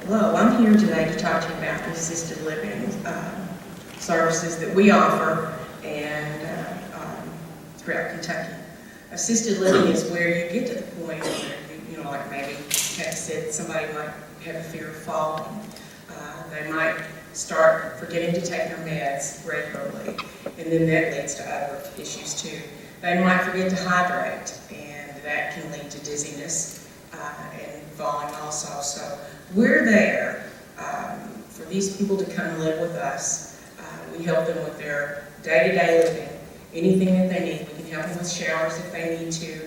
Hello, I'm here today to talk to you about the assisted living services that we offer and throughout Kentucky. Assisted living is where you get to the point where you know, like maybe Kat said, somebody might have a fear of falling. They might start forgetting to take their meds regularly, and then that leads to other issues too. They might forget to hydrate, and that can lead to dizziness and falling also. So we're there for these people to come and live with us. We help them with their day-to-day living, anything that they need. We can help them with showers if they need to,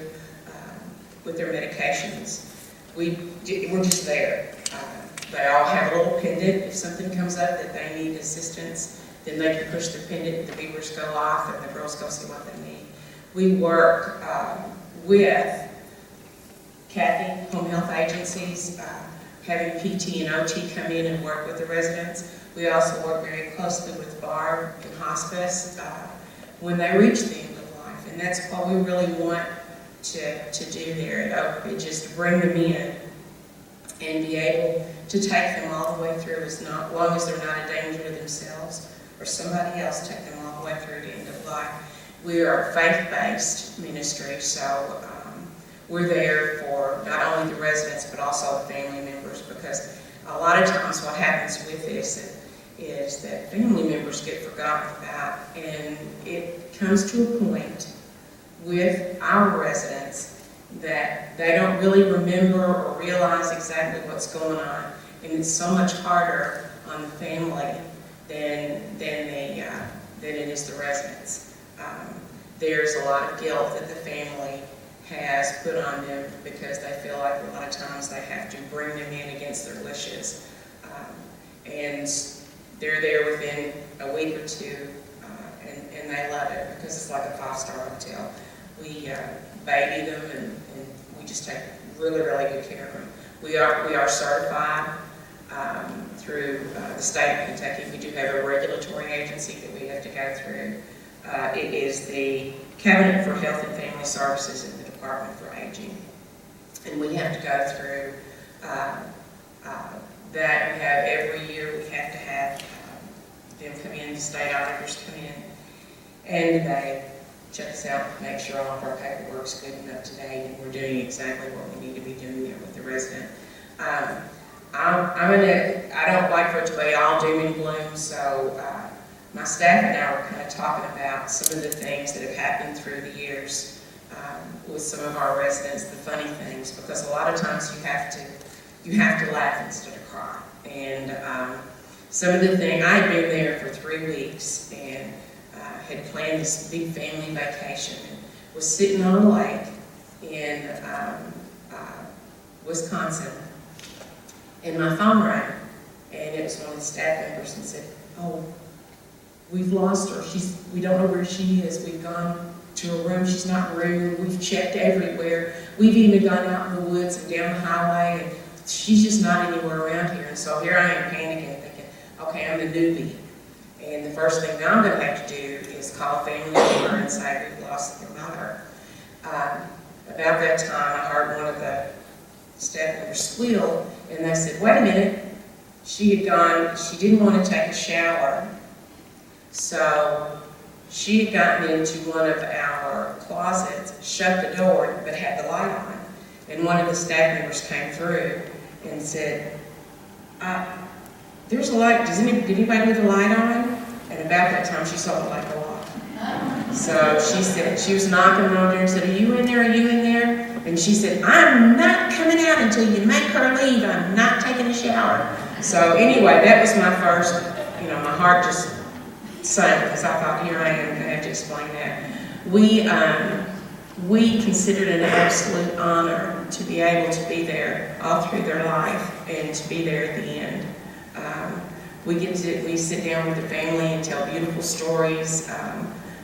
with their medications. We're just there. They all have a little pendant. If something comes up that they need assistance, then they can push their pendant, the beepers go off, and the girls go see what they need. We work with Kathy, home health agencies, having PT and OT come in and work with the residents. We also work very closely with Barb and hospice when they reach the end of life. And that's what we really want to do there at Oak Ridge, is to bring them in and be able to take them all the way through, as long as they're not a danger to themselves or somebody else, take them all the way through the end of life. We are a faith-based ministry, so we're there for not only the residents but also the family members, because a lot of times what happens with this is that family members get forgotten about, and it comes to a point with our residents that they don't really remember or realize exactly what's going on, and it's so much harder on the family than it is the residents. There's a lot of guilt that the family has put on them because they feel like a lot of times they have to bring them in against their wishes, and they're there within a week or two, and they love it because it's like a 5-star hotel. We baby them, and we just take really, really good care of them. We are certified through the state of Kentucky. We do have a regulatory agency that we have to go through. It is the Cabinet for Health and Family Services in the Department for Aging, and we have to go through that. We have every year. We have to have them come in, the state auditors come in, and they check us out, make sure all of our paperwork's good and up to date, and we're doing exactly what we need to be doing there with the resident. I don't like for it to be all doom and gloom, so my staff and I were kind of talking about some of the things that have happened through the years with some of our residents, the funny things, because a lot of times you have to laugh instead of cry. And some of the things, I had been there for 3 weeks and had planned this big family vacation and was sitting on a lake in Wisconsin, and my phone rang, and it was one of the staff members, and said, "Oh, we've lost her. We don't know where she is. We've gone to her room. She's not in her room. We've checked everywhere. We've even gone out in the woods and down the highway, and she's just not anywhere around here." And so here I am panicking, thinking, okay, I'm the newbie. And the first thing that I'm going to have to do is call a family member and say we've lost their mother. About that time, I heard one of the staff members squeal, and they said, "Wait a minute." She didn't want to take a shower, so she had gotten into one of our closets, shut the door, but had the light on. And one of the staff members came through and said, "There's a light. Did anybody leave the light on?" And about that time, she saw the light go off. So she said, she was knocking on her door and said, "Are you in there? Are you in there?" And she said, "I'm not coming out until you make her leave. I'm not taking a shower." So anyway, that was my first, my heart just sank because I thought, here I am going to have to explain that. We considered it an absolute honor to be able to be there all through their life and to be there at the end. We sit down with the family and tell beautiful stories.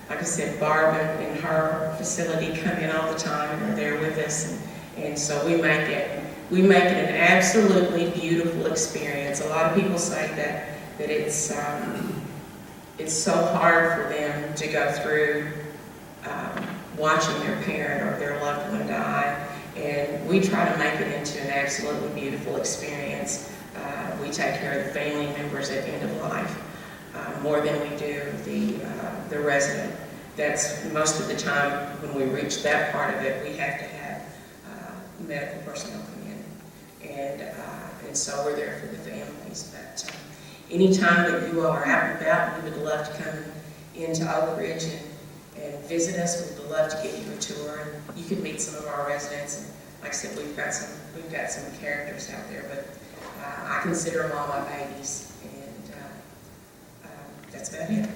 Like I said, Barb and her facility come in all the time and are there with us, and so we make it an absolutely beautiful experience. A lot of people say that it's so hard for them to go through watching their parent or their loved one die, and we try to make it into an absolutely beautiful experience. We take care of the family members at end of life more than we do the resident. That's most of the time when we reach that part of it, we have to have medical personnel come in, and so we're there for the families. But anytime that you all are out and about, we would love to come into Oak Ridge and visit us. We would love to give you a tour, and you can meet some of our residents. And like I said, we've got some characters out there, but I consider them all my babies, and that's about it.